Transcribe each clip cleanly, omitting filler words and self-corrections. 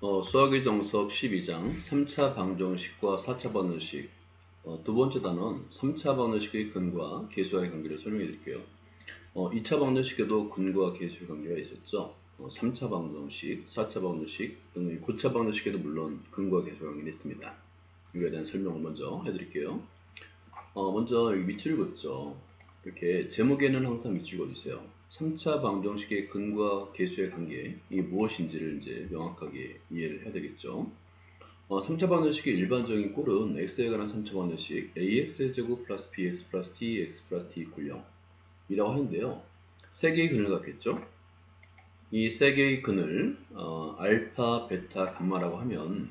수학의 정석 12장 3차 방정식과 4차 방정식. 두 번째 단원 3차 방정식의 근과 계수와의 관계를 설명해 드릴게요. 2차 방정식에도 근과 계수의 관계가 있었죠. 3차 방정식, 4차 방정식, 또는 9차 방정식에도 물론 근과 계수의 관계가 있습니다. 이거에 대한 설명을 먼저 해드릴게요. 먼저 여기 밑줄 긋죠. 이렇게 제목에는 항상 밑줄 그어주세요. 3차 방정식의 근과 계수의 관계, 이 무엇인지를 이제 명확하게 이해를 해야 되겠죠. 3차 방정식의 일반적인 꼴은 x에 관한 3차 방정식 ax제곱 플러스 bx 플러스 tx 플러스 t 이퀄 0 이라고 하는데요. 세 개의 근을 갖겠죠. 이 세 개의 근을 알파, 베타, 감마라고 하면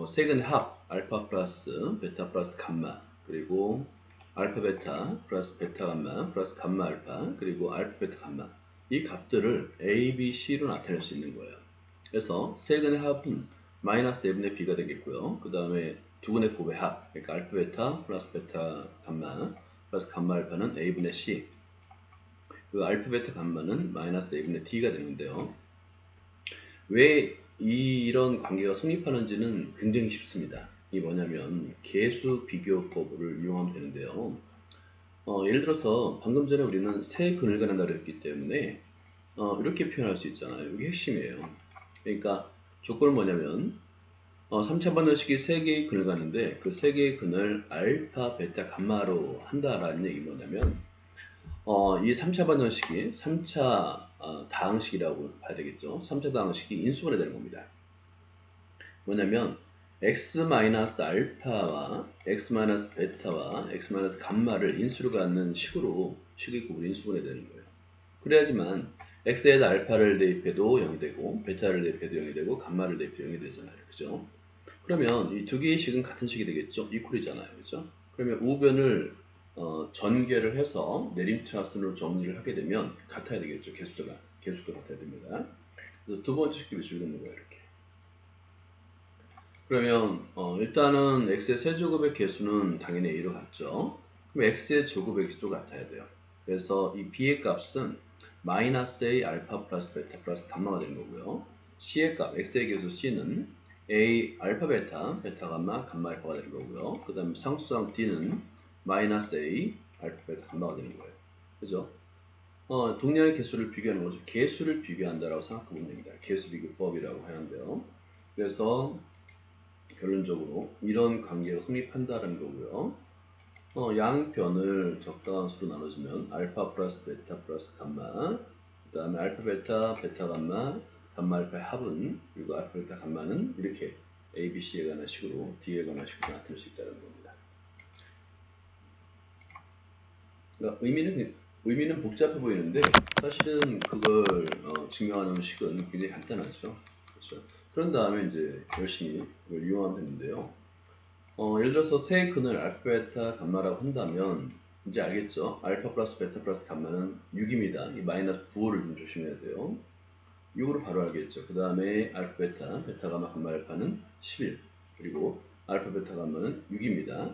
세 근의 합 알파 플러스 베타 플러스 감마, 그리고 알파 베타 플러스 베타 감마 플러스 감마 알파, 그리고 알파 베타 감마, 이 값들을 a, b, c로 나타낼 수 있는 거예요. 그래서 세 근의 합은 마이너스 a분의 b가 되겠고요. 그 다음에 두 근의 곱의 합, 그러니까 알파 베타 플러스 베타 감마 플러스 감마 알파는 a분의 c, 그 알파 베타 감마는 마이너스 a분의 d가 되는데요. 왜 이런 관계가 성립하는지는 굉장히 쉽습니다. 이 뭐냐면 계수 비교법을 이용하면 되는데요. 예를 들어서 방금 전에 우리는 세 근을 가난다고 했기 때문에 이렇게 표현할 수 있잖아요. 이게 핵심이에요. 그러니까 조건은 뭐냐면 3차 방정식이 3개의 근을 가는데 그 3개의 근을 알파, 베타, 감마로 한다라는 얘기 뭐냐면 이 3차 방정식이 3차 다항식이라고 봐야 되겠죠. 3차 다항식이 인수분해 되는 겁니다. 뭐냐면 x-알파와 x-베타와 x-감마를 인수로 갖는 식으로 식의 곱을 인수분해 되는 거예요. 그래야지만 x에다 알파를 대입해도 0이 되고 베타를 대입해도 0이 되고 감마를 대입해도 0이 되잖아요. 그죠? 그러면 이 두 개의 식은 같은 식이 되겠죠? 이퀄이잖아요. 그죠? 그러면 우변을 전개를 해서 내림차순으로 정리를 하게 되면 같아야 되겠죠. 개수가 같아야 됩니다. 그래서 두 번째 식도 줄이는 거예요. 이렇게. 그러면 일단은 x의 세제곱의 개수는 당연히 a로 같죠. 그럼 x의 제곱의 개수도 같아야 돼요. 그래서 이 b의 값은 마이너스 a 알파 플러스 베타 플러스 감마가 되는 거고요. c의 값, x의 개수 c는 a 알파 베타, 베타 감마, 감마 알파가 되는 거고요. 그 다음에 상수항 d는 마이너스 a 알파 베타 감마가 되는 거예요. 그죠? 동량의 개수를 비교하는 거죠. 개수를 비교한다라고 생각해 보면 됩니다. 개수 비교법이라고 하는데요. 그래서 결론적으로 이런 관계가 성립한다는 거고요. 양변을 적당한 수로 나눠주면 알파 플러스 베타 플러스 감마, 그 다음에 알파 베타, 베타 감마, 감마 알파의 합은, 그리고 알파 베타 감마는 이렇게 A, B, C에 관한 식으로, D에 관한 식으로 나타낼 수 있다는 겁니다. 그러니까 의미는 복잡해 보이는데 사실은 그걸 증명하는 식은 굉장히 간단하죠. 그렇죠? 그런 다음에 이제 열심히 이걸 이용하면 되는데요. 예를 들어서 세 근을 알파, 베타, 감마라고 한다면 이제 알겠죠? 알파 플러스 베타 플러스 감마는 6입니다. 이 마이너스 부호를 좀 조심해야 돼요. 6으로 바로 알겠죠? 그 다음에 알파, 베타, 베타, 감마, 감마, 알파는 11. 그리고 알파, 베타, 감마는 6입니다.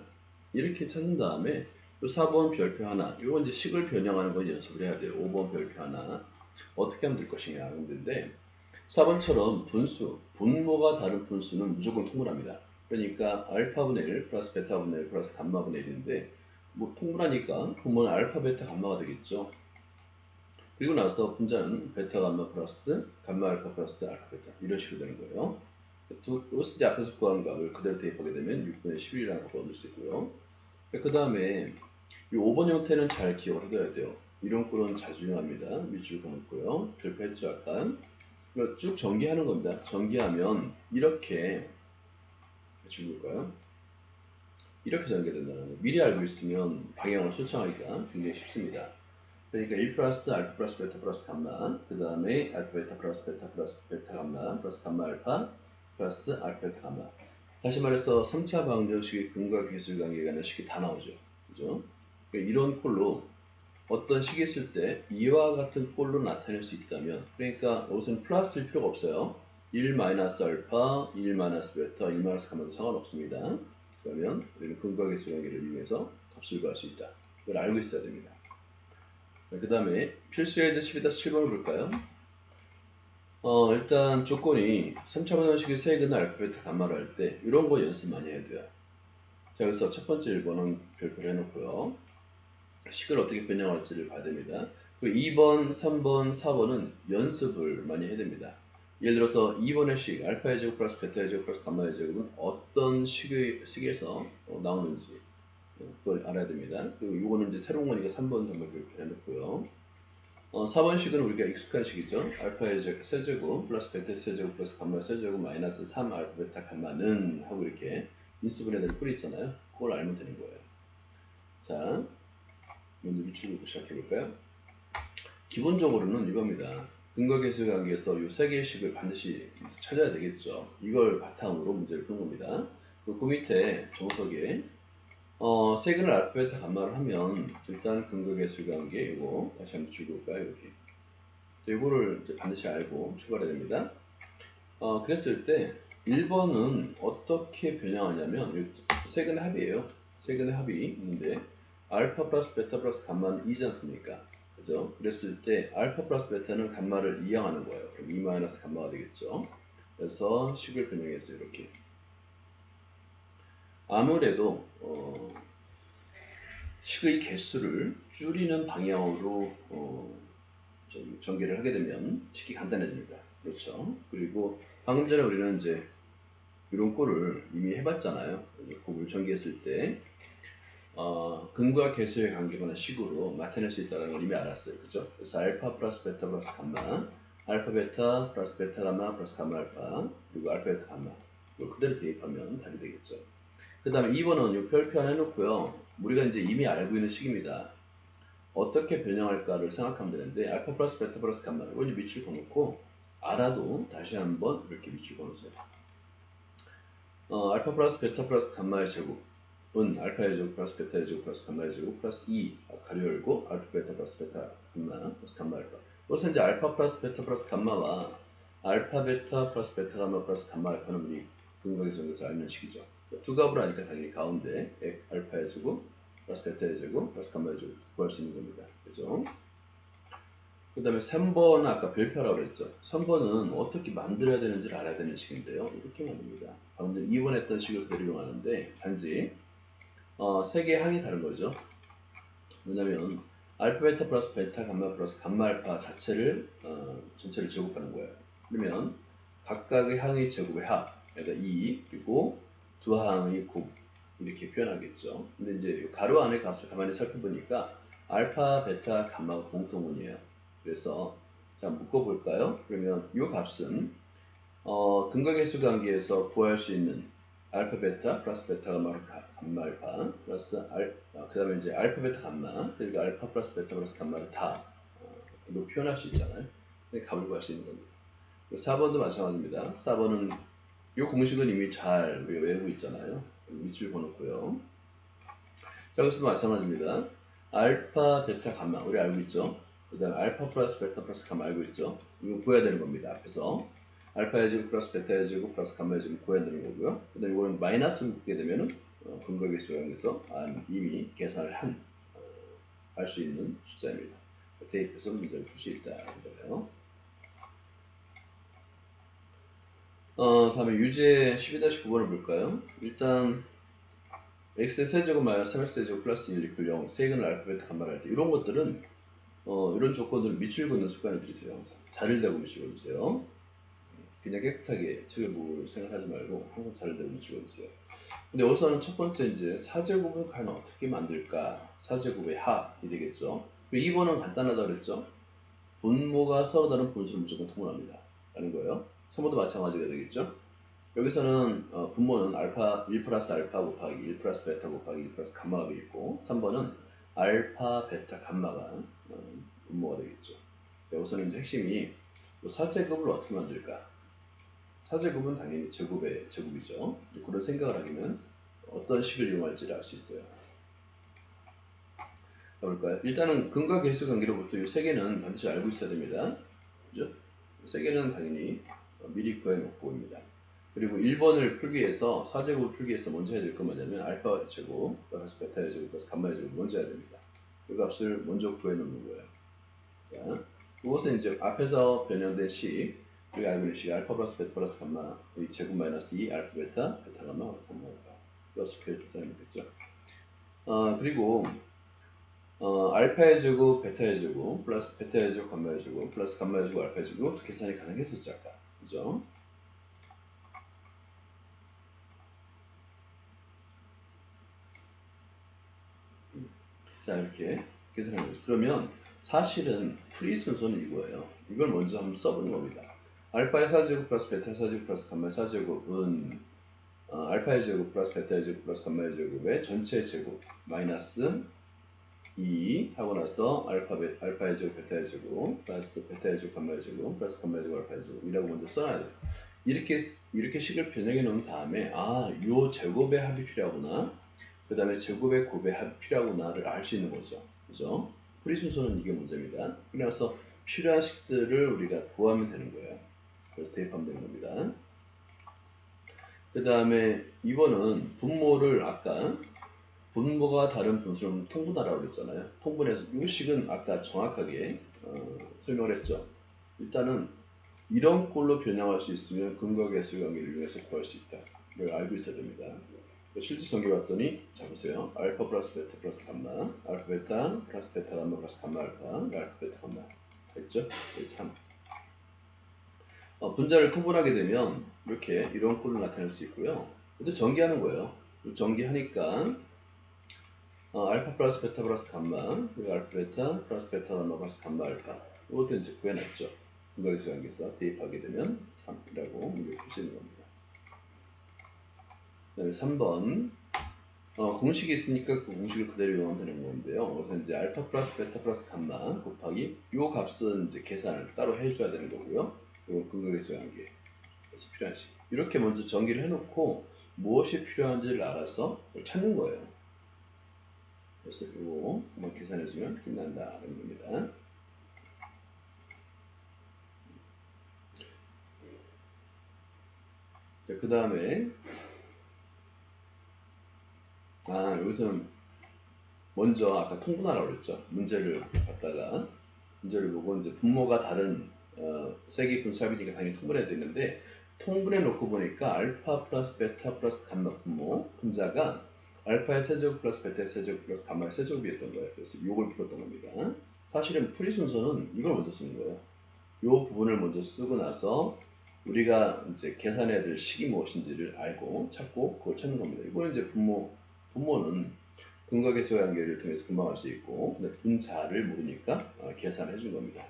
이렇게 찾은 다음에 요 4번 별표 하나, 요건 이제 식을 변형하는 건 연습을 해야 돼요. 5번 별표 하나. 어떻게 하면 될 것이냐 하는데 4번처럼 분모가 다른 분수는 무조건 통분합니다. 그러니까 알파분의 1 플러스 베타분의 1 플러스 감마분의 1인데 뭐 통분하니까 분모는 알파, 베타, 감마가 되겠죠. 그리고 나서 분자는 베타, 감마 플러스 감마 알파 플러스 알파, 베타 이런 식으로 되는 거예요. 이것을 이제 앞에서 구한 값을 그대로 대입하게 되면 6분의 11이라는 값을 얻을 수 있고요. 그 다음에 이 5번 형태는 잘 기억을 해둬야 돼요. 이런 꼴은 잘 중요합니다. 밑줄 그었고요. 별표했죠 아까. 쭉 전개하는 겁니다. 전개하면 이렇게 해줄까요? 이렇게 전개된다는 거예요. 미리 알고 있으면 방향을 설정하기가 굉장히 쉽습니다. 그러니까 1 플러스 알파 플러스 베타 플러스 감마, 그 다음에 알파 베타 플러스 베타 플러스 베타 감마 플러스 감마 알파 플러스 알파 베타 감마. 다시 말해서 3차 방정식의 근과 계수 관계에 관한 식이 다 나오죠. 그죠? 그러니까 이런 꼴로 어떤 식이 있을 때 이와 같은 꼴로 나타낼 수 있다면, 그러니까 여기서는 플러스일 필요가 없어요. 1 마이너스 알파, 1 마이너스 베타, 1 마이너스 감마도 상관없습니다. 그러면 우리는 근과 계수 관계를 이용해서 값을 구할 수 있다. 이걸 알고 있어야 됩니다. 그 다음에 필수 예제 12-7번을 볼까요? 일단 조건이 3차 방정식의 세근은 알파, 베타, 감마를 할 때 이런 거 연습 많이 해야 돼요. 자, 그래서 첫 번째 1번은 별표를 해놓고요. 식을 어떻게 변형할지를 봐야 됩니다. 그리고 2번, 3번, 4번은 연습을 많이 해야 됩니다. 예를 들어서 2번의 식, 알파의 제곱 플러스 베타의 제곱 플러스 감마의 제곱은 어떤 식에서 나오는지 그걸 알아야 됩니다. 그리고 이거는 이제 새로운 거니까 3번 정말 해놓고요. 4번 식은 우리가 익숙한 식이죠. 알파의 세제곱 플러스 베타의 세제곱 플러스 감마의 세제곱 마이너스 3 알파 베타 감마는 하고 이렇게 인수분해된 뿔이 있잖아요. 그걸 알면 되는 거예요. 자, 먼저 위축으로 시작해볼까요? 기본적으로는 이겁니다. 근거계수의 관계에서 이 세 개의 식을 반드시 찾아야 되겠죠. 이걸 바탕으로 문제를 푸는 겁니다. 그 밑에 정석에 세근을 알파, 베타, 감마를 하면 일단 근거계수의 관계 이거 다시 한번 줄여볼까요? 이렇게. 이거를 이제 반드시 알고 출발해야 됩니다. 그랬을 때 1번은 어떻게 변형하냐면 세근의 합이에요. 세근의 합이 있는데 알파 플러스 베타 플러스 감마는 2지 않습니까? 그죠? 그랬을 때 알파 플러스 베타는 감마를 이항하는 거예요. 그럼 2 마이너스 감마가 되겠죠. 그래서 식을 변형해서 이렇게 아무래도 식의 개수를 줄이는 방향으로 좀 전개를 하게 되면 식이 간단해집니다. 그렇죠? 그리고 방금 전에 우리는 이제 이런 꼴을 이미 해봤잖아요. 곱을 전개했을 때 근과 계수의 관계거나 식으로 나타낼 수 있다는 걸 이미 알았어요. 그죠? 그래서 알파 플러스 베타 플러스 감마, 알파 베타 플러스 베타 감마 플러스 감마 알파, 그리고 알파 베타 감마. 이걸 그대로 대입하면 답이 되겠죠. 그 다음에 2번은 이 별표 하나 해놓고요. 우리가 이제 이미 알고 있는 식입니다. 어떻게 변형할까를 생각하면 되는데 알파 플러스 베타 플러스 감마 이거 이제 밑줄 그어놓고 알아도 다시 한번 이렇게 밑줄 그어놓으세요. 알파 플러스 베타 플러스 감마의 제곱은 알파의 제곱 플러스 베타의 제곱 플러스 감마의 제곱 플러스 2 가로 열고 알파 베타 플러스 베타 감마 플러스 감마 알파. 여기서 이제 알파 플러스 베타 플러스 감마와 알파 베타 플러스 베타 감마 플러스 감마 알파는 우리 근거계수에서 알는 식이죠. 두 값으로 하니까 당연히 가운데 알파의 제곱 플러스 베타의 제곱 플러스 감마의 제곱 구할 수 있는 겁니다. 그죠? 그 다음에 3번은 아까 별표라고 그랬죠. 3번은 어떻게 만들어야 되는지를 알아야 되는 식인데요. 이렇게 만듭니다. 방금 2번 했던 식을 그대로 이용하는데 단지 세 개의 항이 다른 거죠. 왜냐면 알파 베타 플러스 베타 감마 플러스 감마 알파 자체를 전체를 제곱하는 거예요. 그러면 각각의 항의 제곱의 합, 그러니까 2 그리고 두 항의 곱 이렇게 표현하겠죠. 근데 이제 가로 안의 값을 가만히 살펴보니까 알파, 베타, 감마가 공통문이에요. 그래서 자 묶어볼까요? 그러면 이 값은 근거계수 관계에서 구할 수 있는 알파, 베타 플러스 베타, 감마 알파 플러스 그 다음에 이제 알파, 베타, 감마 그리고 알파 플러스 베타 플러스 감마를 다 표현할 수 있잖아요. 값을 구할 수 있는 겁니다. 4번도 마찬가지입니다. 4번은 이 공식은 이미 잘 우리가 외우고 있잖아요. 밑줄 그어놓고요. 자, 여기서도 마찬가지입니다. 알파, 베타, 감마 우리 알고 있죠? 그 다음에 알파 플러스 베타 플러스 감마 알고 있죠? 이거 구해야 되는 겁니다. 앞에서 알파의 제곱 플러스 베타의 제곱 플러스 감마의 제곱 구해야 되는 거고요. 그 다음에 이거는 마이너스를 묶게 되면은 근거계수 영역에서 이미 계산을 할 수 있는 숫자입니다. 대입해서 문제를 풀 수 있다는 거예요. 다음에 유제 12-9번을 볼까요? 일단 x의 세제곱 마이너스 3x 세제곱 플러스 1 이퀄 0 세근을 알파 베타 감마를 할 때 이런 것들은 이런 조건들을 밑줄 긋는 습관을 들이세요. 항상 자를 대고 밑줄 긋으세요. 그냥 깨끗하게 책을 보고 생각하지 말고 항상 자를 대고 밑줄 긋으세요. 근데 여기서는 첫 번째 이제 사제곱을 과연 어떻게 만들까? 사제곱의 합이 되겠죠. 그리고 2번은 간단하다 그랬죠. 분모가 서로 다른 분수를 무조건 통분합니다. 라는 거예요. 3번도 마찬가지가 되겠죠. 여기서는 분모는 알파 1 플러스 알파 곱하기 1 플러스 베타 곱하기 1 플러스 감마가 되겠고 3번은 알파 베타 감마가 분모가 되겠죠. 여기서는 이제 핵심이 사제곱을 어떻게 만들까? 사제곱은 당연히 제곱의 제곱이죠. 그런 생각을 하면 어떤 식을 이용할지를 알 수 있어요. 가볼까요? 일단은 근과 계수 관계로부터 이 세 개는 반드시 알고 있어야 됩니다. 그죠? 세 개는 당연히 미리 구해놓고입니다. 그리고 1번을 풀기 위해서 사제곱을 풀기 위해서 먼저 해야 될 건 뭐냐면 알파 제곱 플러스 베타의 제곱 플러스 감마의 제곱 먼저 해야 됩니다. 이 값을 먼저 구해놓는 거예요. 자, 이것은 이제 앞에서 변형된 식 우리가 알고 있는 식 알파 플러스 베타 플러스 감마 이 제곱 마이너스 2 알파 베타 베타 감마 감마 알파 이렇게 써야겠죠. 그리고 알파의 제곱 베타의 제곱 플러스 베타의 제곱 감마의 제곱 플러스 감마의 제곱 알파의 제곱 이것도 계산이 가능했었죠 아까. 그죠? 자 이렇게 계산하는 거죠. 그러면 사실은 프리 순서는 이거예요. 이걸 먼저 한번 써보는 겁니다. 알파의 4제곱 플러스 베타의 4제곱 플러스 감마의 4제곱은 알파의 제곱 플러스 베타의 제곱 플러스 감마의 제곱의 전체 제곱 마이너스 2 하고 나서 알파의 제곱 베타의 제곱 플러스 베타의 제곱 감마의 제곱 플러스 감마의 제곱 알파의 제곱이라고 먼저 써야 돼요. 이렇게 식을 변형해 놓은 다음에 요 제곱의 합이 필요하구나. 그 다음에 제곱의 곱의 합이 필요하구나를 알 수 있는 거죠. 그죠? 프리 순서는 이게 문제입니다. 그래서 필요한 식들을 우리가 구하면 되는 거예요. 그래서 대입하면 되는 겁니다. 그 다음에 이번은 분모를 아까 분모가 다른 분수는 통분하라고 그랬잖아요. 통분해서 이 식은 아까 정확하게 설명을 했죠. 일단은 이런 꼴로 변형할 수 있으면 근거 계수 관계를 이용해서 구할 수 있다. 이걸 알고 있어야 됩니다. 실제 전개 봤더니 자 보세요. 알파 플러스 베타 플러스 감마 알파 베타 플러스 베타 감마 플러스 감마 알파 알파 베타 감마 됐죠? 3 분자를 통분하게 되면 이렇게 이런 꼴로 나타낼 수 있고요. 근데 전개하는 거예요. 전개하니까 알파 플러스 베타 플러스 감마 그리고 알파 베타 플러스 베타 감마 플러스 감마 알파 이것도 이제 구해놨죠. 근거계수 관계에서 대입하게 되면 3이라고 문제 풀 수 있는 겁니다. 그 다음에 3번 공식이 있으니까 그 공식을 그대로 이용하면 되는 건데요. 그래서 이제 알파 플러스 베타 플러스 감마 곱하기 요 값은 이제 계산을 따로 해줘야 되는 거고요. 이건 근거계수 관계 그래서 필요한 식 이렇게 먼저 전기를 해놓고 무엇이 필요한지를 알아서 찾는 거예요. 그래서 이거 한번 계산해주면 끝난다는 겁니다. 그 다음에 여기서는 먼저 아까 통분하라고 그랬죠. 문제를 갖다가 문제를 보고 이제 분모가 다른 세개 분수합이니까 당연히 통분해야 되는데 통분해 놓고 보니까 알파 플러스 베타 플러스 감마 분모 분자가 알파의 세제곱 플러스 베타의 세제곱 플러스 감마의 세제곱이었던 거예요. 그래서 이걸 풀었던 겁니다. 사실은 풀이 순서는 이걸 먼저 쓰는 거예요. 이 부분을 먼저 쓰고 나서 우리가 이제 계산해야 될 식이 무엇인지를 알고 찾고 그걸 찾는 겁니다. 이거는 이제 분모는 근거계수 관계를 통해서 금방 알 수 있고 근데 분자를 모르니까 계산해 준 겁니다.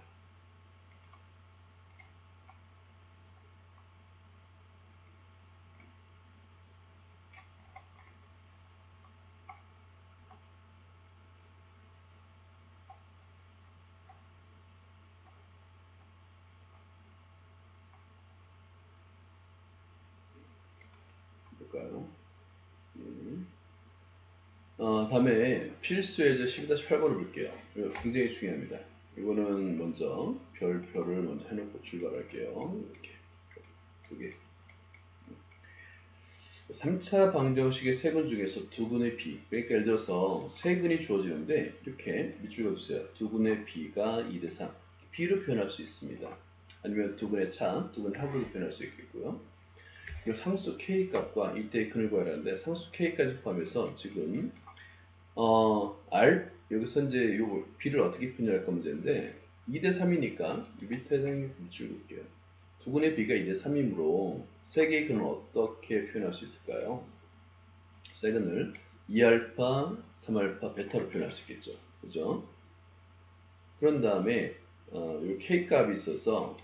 볼까요? 다음에 필수 예제 12-8번을 볼게요. 이거 굉장히 중요합니다. 이거는 먼저 별표를 먼저 해놓고 출발할게요. 이렇게 두 개. 3차 방정식의 세근 중에서 두근의 비 그러니까 예를 들어서 세근이 주어지는데 이렇게 밑줄 그어주세요. 두근의 비가 2대3 b로 표현할 수 있습니다. 아니면 두근의 차, 두근 합으로 표현할 수 있겠고요. 그리고 상수 k 값과 이때의 근을 구하라는데 상수 k까지 포함해서 지금 여기서 이제 요 b를 어떻게 표현할까 문제인데 2대3이니까 이 밑에 밑줄 그을게요. 두근의 b가 2대3이므로 세 개의 근을 어떻게 표현할 수 있을까요? 세근을 2알파, 3알파, 베타로 표현할 수 있겠죠. 그죠? 그런 다음에 요 k 값이 있어서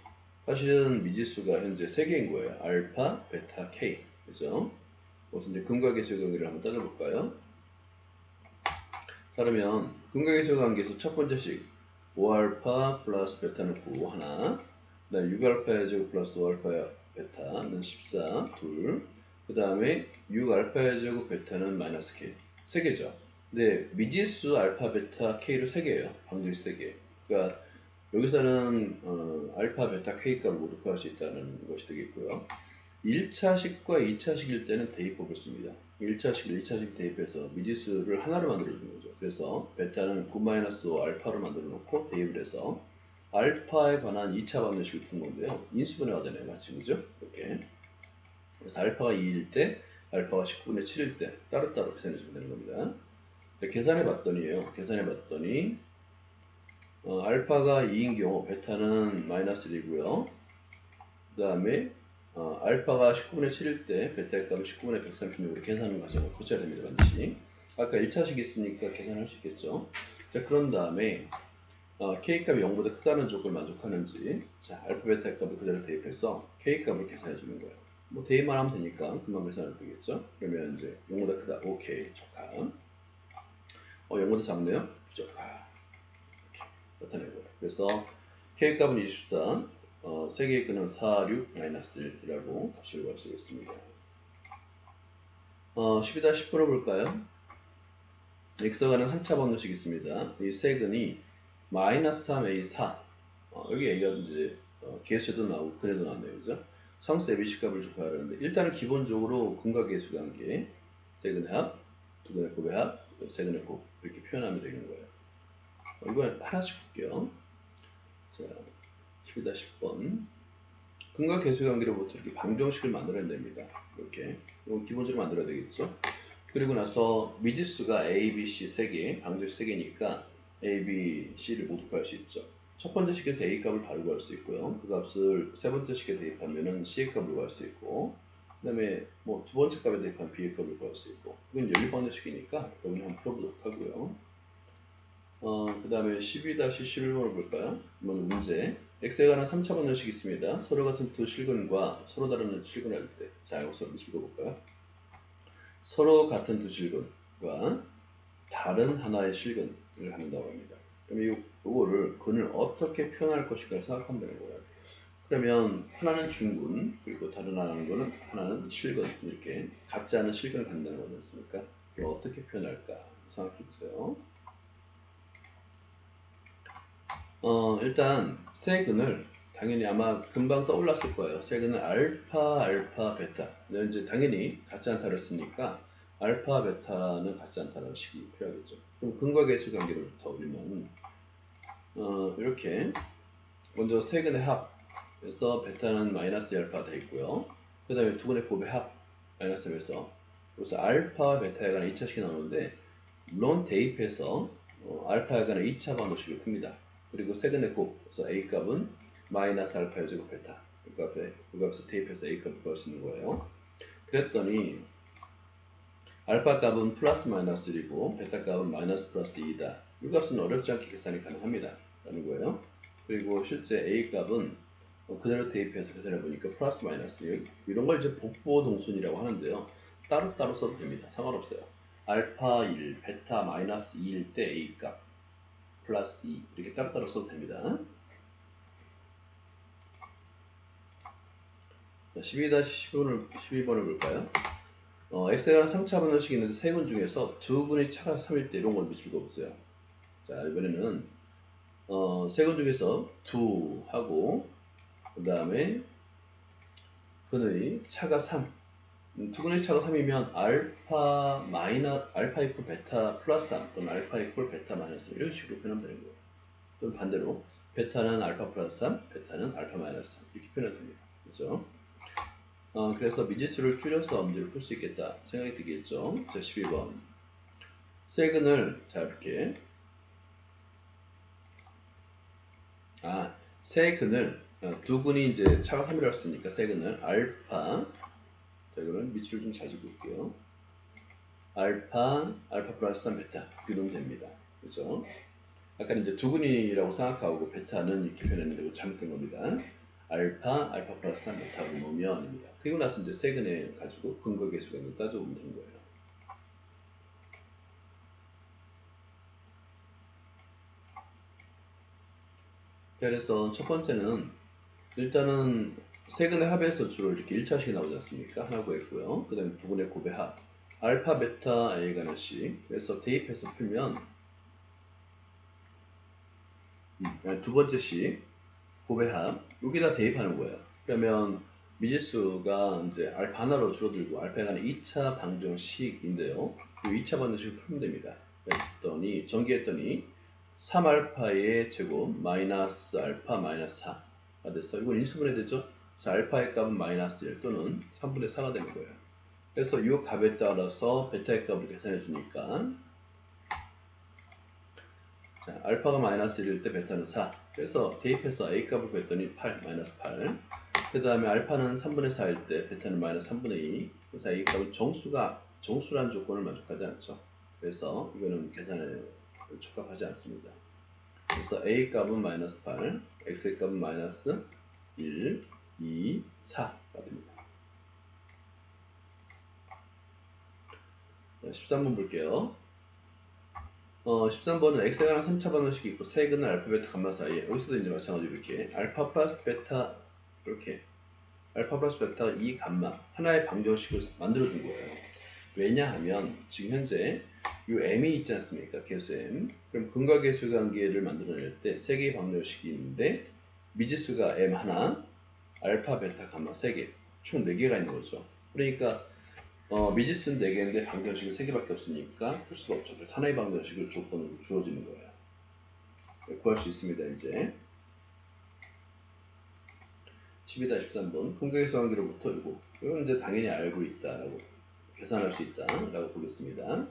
사실은 미지수가 현재 3개인 거예요. 알파, 베타, k. 그죠? 그래서 이제 근과계수 관계를 한번 따져볼까요? 따르면 근과계수 관계에서 첫 번째 식 5알파 플러스 베타는 9 하나 그 다음에 6알파의 제곱 플러스 5알파 베타는 14 둘 그 다음에 6알파의 제곱 베타는 마이너스 k 3개죠. 근데 미지수 알파 베타 k로 3개예요. 방정식 3개. 그러니까 여기서는 알파 베타 k 값을 모두 구할 수 있다는 것이 되겠고요. 1차식과 2차식일 때는 대입법을 씁니다. 1차식, 2차식 대입해서 미지수를 하나로 만들어 주는 거죠. 그래서 베타는 9-5 알파로 만들어 놓고 대입을 해서 알파에 관한 2차 방정식을 푼 건데요. 인수분해가 되네요. 마치 그죠? 이렇게. 그래서 알파가 2일 때, 알파가 19분의 7일 때 따로따로 계산해 주면 되는 겁니다. 계산해 봤더니요. 계산해 봤더니 알파가 2인 경우 베타는 마이너스 1이고요. 그 다음에 알파가 19분의 7일 때 베타의 값은 19분의 136으로 계산하는 과정을 거쳐야 됩니다. 반드시. 아까 1차식 있으니까 계산할 수 있겠죠. 자, 그런 다음에 K값이 0보다 크다는 조건을 만족하는지 자, 알파 베타 값을 그대로 대입해서 K값을 계산해 주는 거예요. 뭐 대입만 하면 되니까 금방 계산하면 되겠죠. 그러면 이제 0보다 크다. 오케이. 적합. 0보다 작네요. 부적합. 나타내고요. 그래서 K값은 24, 세개의 근은 4, 6, 마이너스 1이라고 값을 구할 수 있습니다. 12-10으로 볼까요? X가 가는 3차 방정식이 있습니다. 이 세근이 마이너스 3A 4 여기 A가 이제 개수도 나오고 근에도 나왔네요. 그죠? 상수 ABC 값을 조사하려는데 일단은 기본적으로 근과 개수 관계 세근의 합, 두근의 곱의 합, 세근의 곱 이렇게 표현하면 되는 거예요. 이거 하나씩 볼게요. 자, 12-10번 근과 개수 관계로부터 이렇게 방정식을 만들어야 됩니다. 이렇게 이건 기본적으로 만들어야 되겠죠. 그리고 나서 미지수가 A, B, C 3개, 방정식 3개니까 A, B, C를 모두 구할 수 있죠. 첫 번째 식에서 A 값을 바로 구할 수 있고요. 그 값을 세 번째 식에 대입하면은 C의 값을 구할 수 있고, 그 다음에 뭐 두 번째 값에 대입하면 B의 값을 구할 수 있고, 이건 연립방정식이니까 여러분이 한번 풀어보도록 하고요. 그 다음에 12-11번을 볼까요? 이건 문제. x에 관한 3차 방정식이 있습니다. 서로 같은 두 실근과 서로 다른 실근을 할 때. 자, 여기서 한번 읽어볼까요? 서로 같은 두 실근과 다른 하나의 실근을 한다고 합니다. 그러면 요거를 근을 어떻게 표현할 것인가를 생각하면 되는 거예요. 그러면 하나는 중근, 그리고 다른 하나는 실근, 이렇게 같지 않은 실근을 갖는다는 거지 않습니까? 이걸 어떻게 표현할까 생각해 보세요. 일단 세근을 당연히 아마 금방 떠올랐을 거예요. 세근은 알파, 알파, 베타. 이제 당연히 같지 않다를 쓰니까 알파, 베타는 같지 않다는 식이 필요하겠죠. 그럼 근과 계수 관계로부터 우리는 이렇게 먼저 세근의 합에서 베타는 마이너스 알파가 되어 있고요. 그 다음에 두근의 곱의 합 마이너스 에서 그래서 알파, 베타에 관한 2차식이 나오는데 물론 대입해서 알파에 관한 2차 방정식을 풉니다. 그리고 세근의 곱, 그래서 A 값은 마이너스 알파 제곱 베타 그 값을 대입해서 A 값을 구할 수 있는 거예요. 그랬더니 알파 값은 플러스 마이너스 1이고 베타 값은 마이너스 플러스 2이다. 이 값은 어렵지 않게 계산이 가능합니다. 라는 거예요. 그리고 실제 A 값은 그대로 대입해서 계산해 보니까 플러스 마이너스 1 이런 걸 이제 복부 동순이라고 하는데요. 따로따로 써도 됩니다. 상관없어요. 알파 1, 베타 마이너스 2일 때 A 값 플러스 2 이렇게 따로따로 써도 됩니다. 12-12번을 볼까요? x에 관한 3차 방정식이 있는데 세 분 중에서 두 분의 차가 3일 때 이런 걸 미칠 거 없어요. 자, 이번에는 세 분 중에서 두 하고 그 다음에 근의 차가 3 두 근의 차가 3이면 알파 이퀄 베타 플러스 3 또는 알파 이퀄 베타 마이너스 3 이런 식으로 표현하면 되는 거예요. 또는 반대로 베타는 알파 플러스 3, 베타는 알파 마이너스 3 이렇게 표현하면 됩니다. 그렇죠? 그래서 미지수를 줄여서 문제를 풀 수 있겠다 생각이 들겠죠. 자, 12번 세근을 자 이렇게 세근을 두 근이 이제 차가 3이라고 했으니까 세근을 알파 자 이거는 미지수를 좀 자주 볼게요. 알파 플러스 3 베타 이렇게 넣으면 됩니다. 그렇죠? 아까 이제 두 근이라고 생각하고 베타는 이렇게 표현했는데 잘못된 겁니다. 알파 플러스 3 베타로 놓으면입니다. 그리고 나서 이제 세근에 가지고 근거 계수가 따져보면 되는 거예요. 그래서 첫 번째는 일단은 세근의 합에서 주로 이렇게 1차식이 나오지 않습니까? 하나 구했고요. 그 다음에 부분의 곱의 합 알파 베타 A에 관한 식 그래서 대입해서 풀면 두 번째 식 곱의 합 여기다 대입하는 거예요. 그러면 미지수가 이제 알파 하나로 줄어들고 알파에 관한 2차 방정식인데요. 이 2차 방정식을 풀면 됩니다. 그랬더니 전개했더니 3알파의 제곱 마이너스 알파 마이너스 4가 돼서 이건 인수분해 되죠. 그래서 알파의 값은 마이너스 1 또는 3분의 4가 되는 거예요. 그래서 이 값에 따라서 베타의 값을 계산해 주니까 자, 알파가 마이너스 1일 때 베타는 4. 그래서 대입해서 A 값을 구했더니 8, 마이너스 8. 그 다음에 알파는 3분의 4일 때 베타는 마이너스 3분의 2. 그래서 A 값은 정수란 조건을 만족하지 않죠. 그래서 이거는 계산에 적합하지 않습니다. 그래서 A 값은 마이너스 8, X의 값은 마이너스 1, 2, 4가 됩니다. 13번 볼게요. 13번은 x에 관한 3차 방정식이 있고 세근은 알파, 베타, 감마 사이에 여기서도 이제 마찬가지로 이렇게 알파 플러스 베타 이렇게 알파 플러스 베타 이 감마 하나의 방정식을 만들어준 거예요. 왜냐하면 지금 현재 이 m이 있지 않습니까? 개수 m. 그럼 근과 계수 관계를 만들어낼 때 세 개의 방정식이 있는데 미지수가 m 하나, 알파, 베타, 감마 세 개, 총 4개가 있는 거죠. 그러니까 미지수는 4개인데 방정식은 3개밖에 없으니까 풀 수가 없죠. 그래서 하나의 방정식을 조건으로 주어지는 거예요. 구할 수 있습니다. 이제 12-13번 근각의 수관계로부터 이건 이제 당연히 알고 있다라고 계산할 수 있다라고 보겠습니다.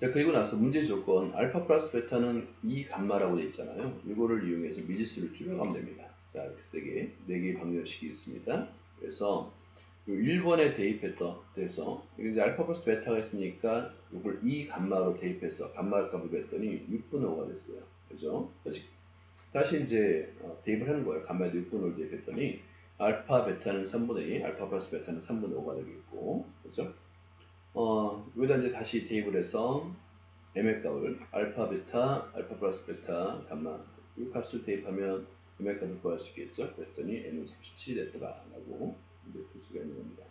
자, 그리고 나서 문제 조건 알파 플러스 베타는 이 감마라고 되어 있잖아요. 이거를 이용해서 미지수를 줄여가면 됩니다. 자, 이렇게 4개의 방정식이 있습니다. 그래서 1번에 대입해서 이제 알파 플러스 베타가 있으니까 이걸 이 감마로 대입해서 감마 값을 구했더니 6분의 5가 됐어요. 그죠? 다시 이제 대입을 하는 거예요. 감마에도 6분의 5를 대입했더니 알파 베타는 3분의 2, 알파 플러스 베타는 3분의 5가 되겠고, 그죠? 여기다 이제 다시 대입을 해서 m의 값을 알파 베타, 알파 플러스 베타, 감마 이 값을 대입하면 m의 값을 구할 수 있겠죠? 그랬더니 m은 37이 됐더라라고 이제 볼 수가 있는 겁니다.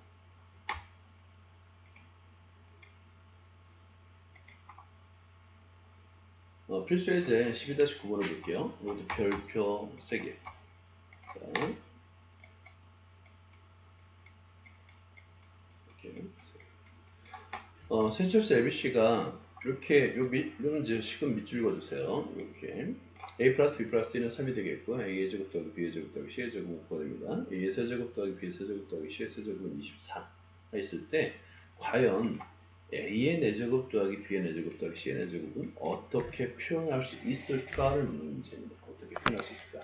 필수 예제 12-9번을 볼게요. 이것도 별표 3개. 자, 이렇게. 세철수 ABC가 이렇게 요는 이제 식은 밑줄 그어주세요. 이렇게 A 플러스 B 플러스 C는 3이 되겠고 A의 제곱 더하기 B의 제곱 더하기 C의 제곱은 9가 됩니다. A의 세제곱 더하기 B의 세제곱 더하기 C의 세제곱은 24가 있을 때 과연 A의 4제곱 더하기 B의 4제곱 더하기 C의 4제곱은 어떻게 표현할 수 있을까를 묻는 문제입니다. 어떻게 표현할 수 있을까?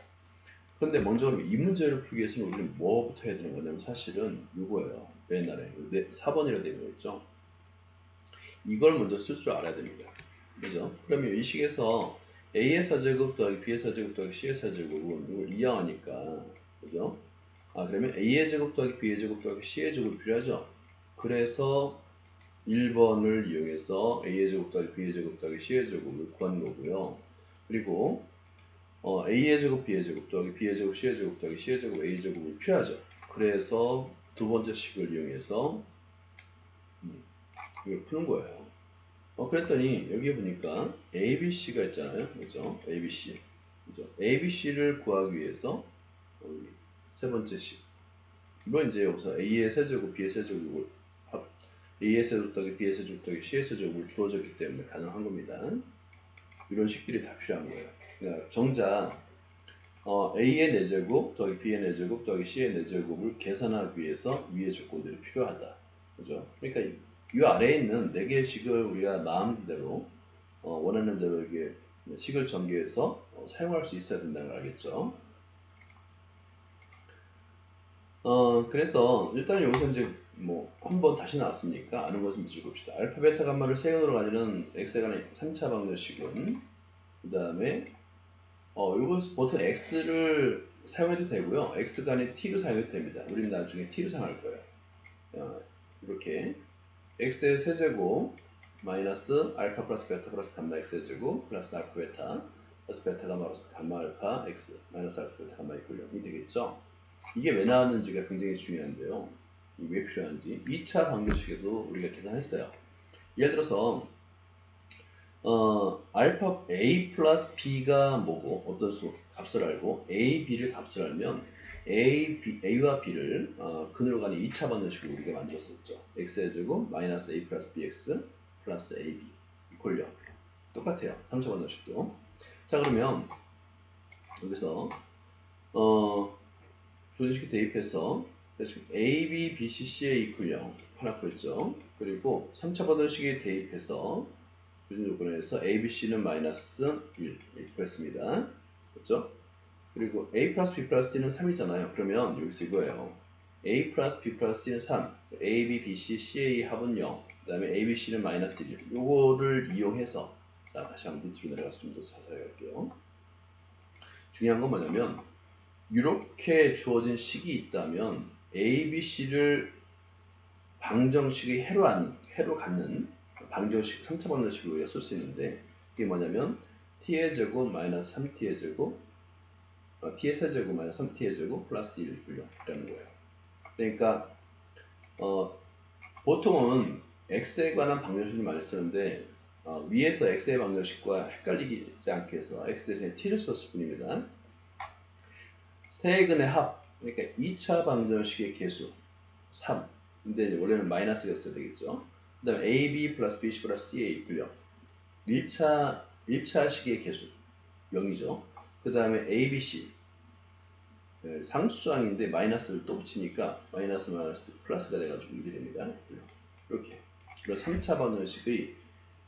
그런데 먼저 이 문제를 풀기 위해서는 우리는 뭐부터 해야 되는 거냐면 사실은 이거예요. 옛날에 4번이라 되어 있죠. 이걸 먼저 쓸 줄 알아야 됩니다. 그죠? 그러면 이 식에서 A의 4제곱 더하기 B의 4제곱 더하기 C의 4제곱은 이걸 이항하니까 그죠? 그러면 A의 제곱 더하기 B의 제곱 더하기 C의 제곱이 필요하죠? 그래서 1번을 이용해서 A의 제곱 더하기 B의 제곱 더하기 C의 제곱을 구하는 거고요. 그리고 A의 제곱 B의 제곱 더하기 B의 제곱 C의 제곱 더하기 C의 제곱 A의 제곱을 필요하죠. 그래서 두 번째 식을 이용해서 이걸 푸는 거예요. 그랬더니 여기 보니까 ABC가 있잖아요. 그죠? ABC. 그죠? ABC를 구하기 위해서 세 번째 식. 이건 이제 여기서 A의 세제곱, B의 세제곱을 A의 세제곱 더하기 B의 세제곱 더하기 C의 세제곱을 주어졌기 때문에 가능한 겁니다. 이런 식들이 다 필요한 거예요. 그러니까 정작 A의 4제곱 더하기 B의 4제곱 더하기 C의 4제곱을 계산하기 위해서 위의 조건들이 필요하다. 그죠? 그러니까 이 아래에 있는 4개의 식을 우리가 마음대로 원하는 대로 이게 식을 전개해서 사용할 수 있어야 된다는 걸 알겠죠? 그래서 일단 여기서 이제 한번 다시 나왔으니까 아는 것을 밑줄 봅시다. 알파, 베타, 감마를 세근으로 가지는 x에 관한 3차 방정식은 그 다음에 이거 보통 x를 사용해도 되고요. x가 아닌 t로 사용해도 됩니다. 우리는 나중에 t로 사용할 거예요. 이렇게 x의 세제곱 마이너스 알파 플러스 베타 플러스 감마 x의 제곱 플러스 알파 베타 플러스 베타 감마 플러스 감마 알파 x 마이너스 알파 베타 감마 이퀄 0이 되겠죠. 이게 왜 나왔는지가 굉장히 중요한데요. 왜 필요한지 2차 방정식에도 우리가 계산했어요. 예를 들어서 알파 a 플러스 b가 뭐고 어떤 수 값을 알고 a, b를 값을 알면 a와 b를 근으로 가는 2차 방정식을 우리가 만들었었죠. x의 제곱 마이너스 a 플러스 bx 플러스 ab 이퀄 0 똑같아요. 3차 방정식도. 자, 그러면 여기서 조진식이 대입해서 A, B, B, C, C의 이퀄 0 하나 구했죠. 그리고 3차 방정식에 대입해서 조진 조건에서 A, B, C는 마이너스 1 구했습니다. 그렇죠? 그리고 A 플러스 B 플러스 C는 3이잖아요. 그러면 여기서 이거예요. A 플러스 B 플러스 C는 3, A, B, B, C, C의 합은 0, 그 다음에 A, B, C는 마이너스 1. 요거를 이용해서, 자, 다시 한번 밑으로 내려가서 좀 더 자세히 할게요. 중요한 건 뭐냐면, 이렇게 주어진 식이 있다면 A, B, C를 방정식의 해로 갖는 방정식, 3차 방정식을 우리가 쓸 수 있는데, 이게 뭐냐면 t의 제곱 마이너스 3t의 제곱 t의 세제곱 마이너스 3t의 제곱 플러스 1이라는 거예요. 그러니까 보통은 x에 관한 방정식을 많이 쓰는데 위에서 x의 방정식과 헷갈리지 않게 해서 x 대신에 t를 썼을 뿐입니다. 세근의 합, 그러니까 2차 방정식의 개수 3. 근데 이제 원래는 마이너스가 있어야 되겠죠. 그 다음에 AB 플러스 BC 플러스 C의 이퀄 1차식의 개수 0이죠. 그 다음에 ABC 상수항인데 마이너스를 또 붙이니까 마이너스 플러스가 돼가지고 이게 됩니다. 이렇게. 그리고 3차 방정식의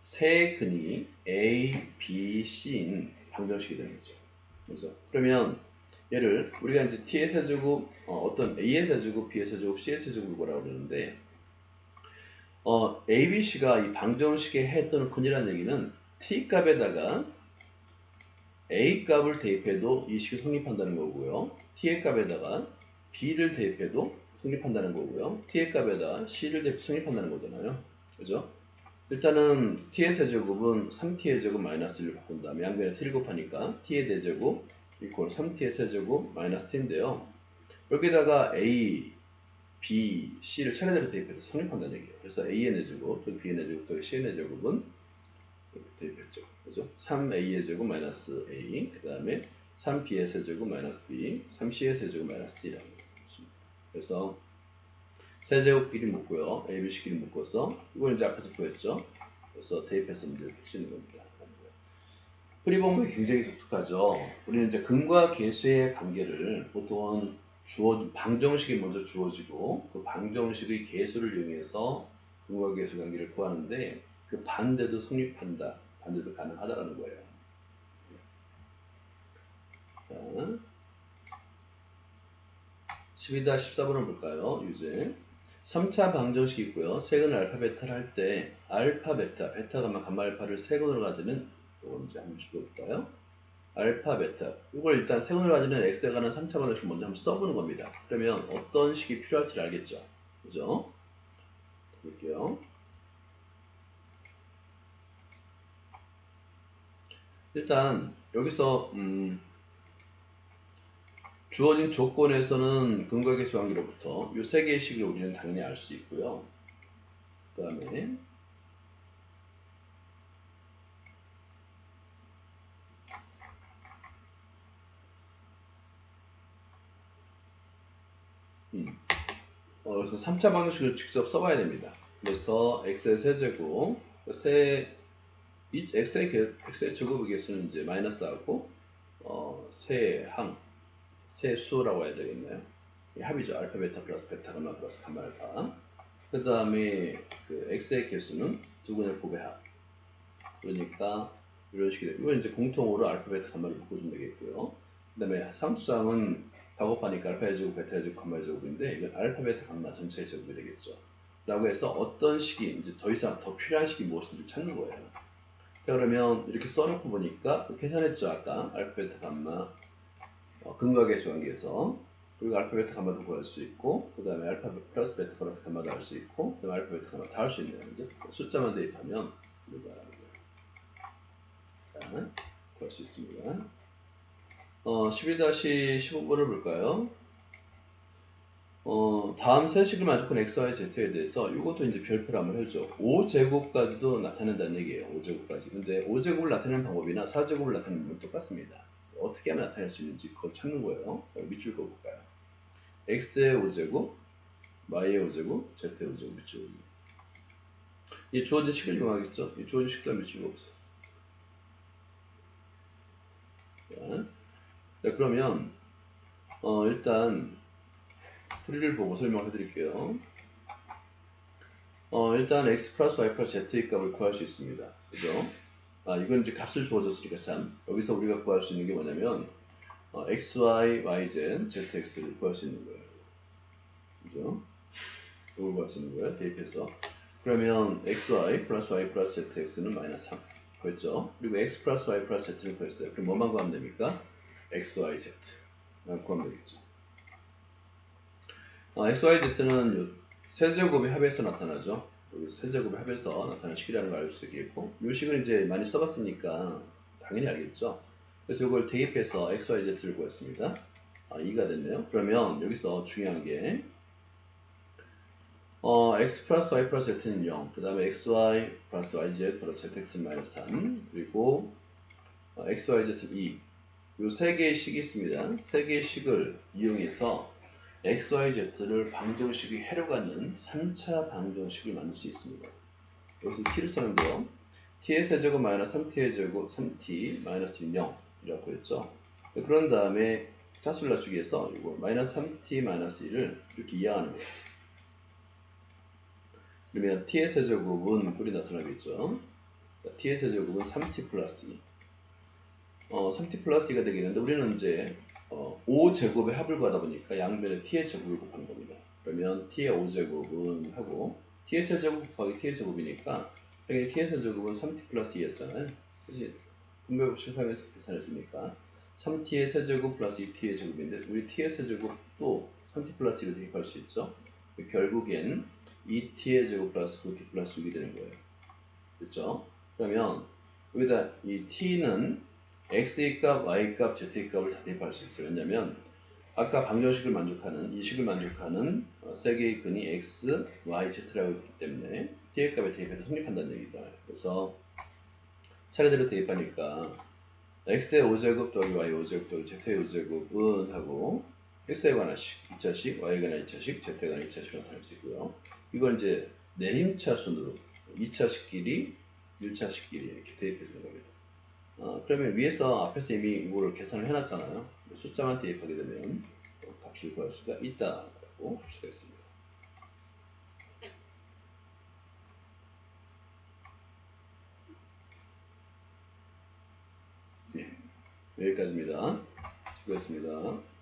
세 근이 A, B, C인 방정식이 되는 거죠. 그렇죠? 그러면 얘를 우리가 이제 T의 세제곱 어떤 A의 세제곱, B의 세제곱, C의 세제곱을 뭐라고 그러는데 A, B, C가 이 방정식의 해 또는 근이라는 얘기는 T 값에다가 A 값을 대입해도 이 식이 성립한다는 거고요. T의 값에다가 B를 대입해도 성립한다는 거고요. T의 값에다가 C를 대입해서 성립한다는 거잖아요. 그죠? 일단은 T의 세제곱은 3T의 제곱 마이너스 1을 바꾼 다음에 양변에 T를 곱하니까 T의 대제곱 이퀄 3T의 세제곱 마이너스 T인데요. 여기다가 A, B, C를 차례대로 대입해서 성립한다는 얘기예요. 그래서 A의 제곱, 또 B의 제곱, 또 C의 제곱은 이렇게 대입했죠. 그죠? 3A의 제곱 마이너스 A, 그 다음에 3B의 세제곱 마이너스 B, 3C의 세제곱 마이너스 D라는 거죠. 그래서 세제곱끼리 묶고요. A, B, C끼리 묶어서 이걸 이제 앞에서 구했죠. 그래서 대입해서 문제를 풀 수 있는 겁니다. 프리범이 굉장히 독특하죠. 우리는 이제 근과 계수의 관계를 보통은 방정식이 먼저 주어지고 그 방정식의 계수를 이용해서 근과 계수 관계를 구하는데 그 반대도 성립한다. 반대도 가능하다라는 거예요. 자, 12-14번을 볼까요? 유제. 3차 방정식이 있고요. 세근 알파 베타를 할 때 알파 베타, 베타 감마 감마 알파를 세근으로 가지는 이걸 이제 한번 볼까요? 알파 베타 이걸 일단 세근으로 가지는 x에 관한 3차 방정식 먼저 한번 써보는 겁니다. 그러면 어떤 식이 필요할지 알겠죠? 그죠? 볼게요. 일단 여기서 주어진 조건에서는 근과 계수 관계로부터 이 세 개의 식을 우리는 당연히 알 수 있고요. 그 다음에 그래서 3차 방정식을 직접 써봐야 됩니다. 그래서 x의 세제곱 x의 제곱의 개수는 이제 마이너스하고 세수라고 해야 되겠네요. 합이죠. 알파 베타 플러스 베타 감마 플러스 감마 알파. 그 다음에 그 x의 개수는 두 근의 곱의 합. 그러니까 이런 식이 되고 이건 이제 공통으로 알파 베타 감마를 묶어주면 되겠고요. 그 다음에 상수항은 다 곱하니까 알파의 제곱, 베타의 제곱, 감마의 제곱인데 이건 알파 베타 감마 전체의 제곱이 되겠죠. 라고 해서 어떤 식이 이제 더 이상 더 필요한 식이 무엇인지 찾는 거예요. 자, 그러면 이렇게 써놓고 보니까 계산했죠. 아까 알파 베타 감마 근과 계수 관계에서 그리고 알파 베타 감마도 구할 수 있고 그 다음에 알파 플러스 베타 플러스 감마도 할 수 있고 그 다음에 알파 베타 감마 다 할 수 있네요. 그죠? 숫자만 대입하면 이거 구할 수 있습니다. 12-15번을 볼까요? 다음 세 식을 만족한 x, y, z에 대해서 이것도 이제 별표를 한번 해줘. 5제곱까지도 나타낸다는 얘기예요. 5제곱까지. 근데 5제곱을 나타내는 방법이나 4제곱을 나타내는 방법은 똑같습니다. 어떻게 하면 나타낼 수 있는지 그걸 찾는 거예요. 밑줄 그어볼까요? x의 5제곱, y의 5제곱, z의 5제곱 밑줄 그기. 이 주어진 식을 이용하겠죠? 이 주어진 식도 밑줄 그어보세요. 자, 그러면 일단 풀이를 보고 설명해 드릴게요. 일단 x 플러스 y 플러스 z의 값을 구할 수 있습니다. 그죠? 이건 이제 값을 주어줬으니까 참 여기서 우리가 구할 수 있는 게 뭐냐면 x, y, y, z, z, x를 구할 수 있는 거예요. 그죠? 이걸 구할 수 있는 거예요. 대입해서. 그러면 x, y 플러스 y 플러스 z, x는 마이너스 3 구했죠. 그리고 x 플러스 y 플러스 z를 구했어요. 그럼 뭐만 구하면 됩니까? x, y, z 구하면 되겠죠. x, y, z는 세제곱의 합에서 나타나죠. 세제곱의 합에서 나타나는 식이라는 걸 알 수 있겠고, 이 식은 이제 많이 써봤으니까 당연히 알겠죠. 그래서 이걸 대입해서 x, y, z를 구했습니다. 2가 됐네요. 그러면 여기서 중요한 게 x 플러스 y 플러스 z는 0, 그 다음에 xy 플러스 yz 플러스 zx 마이너스 3, 그리고 x, y, z는 2. 이 세 개의 식이 있습니다. 세 개의 식을 이용해서 x, y, z를 방정식이 해로가는 3차 방정식을 만들 수 있습니다. 여기서 t를 쓰는데요. t의 세제곱 마이너스 3t의 제곱 3t 마이너스 0이라고 했죠. 그런 다음에 차수를 낮추기 위해서 이거 마이너스 3t 마이너스 1을 이렇게 이항하는 거예요. 그러면 t의 세제곱은 꼴이 나타나겠죠. t의 세제곱은 3t 플러스 2. 3t 플러스 2가 되겠는데 우리는 이제 5제곱의 합을 구하다 보니까 양변에 t의 제곱을 곱한 겁니다. 그러면 t의 5제곱은 하고 t의 세제곱 곱하기 t의 제곱이니까 당연히 t의 세제곱은 3t 플러스 2였잖아요. 그치? 분배법칙 사용해서 계산해 주니까 3t의 세제곱 플러스 2t의 제곱인데 우리 t의 세제곱도 3t 플러스 2로 대입할 수 있죠. 결국엔 2t의 제곱 플러스 9t 플러스 6이 되는 거예요. 그렇죠? 그러면 여기다 이 t는 x의 값, y의 값, z의 값을 다 대입할 수 있어요. 왜냐면 아까 방정식을 만족하는 이 식을 만족하는 세 개의 근이 x, y, z라고 있기 때문에 t의 값에 대입해서 성립한다는 얘기죠. 그래서 차례대로 대입하니까 x의 5제곱 더하기 y 5제곱 더하기 z의 5제곱은 하고 x에 관한 식 2차식, y에 관한 2차식, z에 관한 2차식으로 나타낼 수 있고요. 이걸 이제 내림차 순으로 2차식끼리, 1차식끼리 이렇게 대입해 주는 겁니다. 그러면 위에서 앞에서 이미 이거를 계산을 해놨잖아요. 숫자만 대입하게 되면 값을 구할 수가 있다고 할 수가 있습니다. 네, 여기까지입니다. 수고했습니다.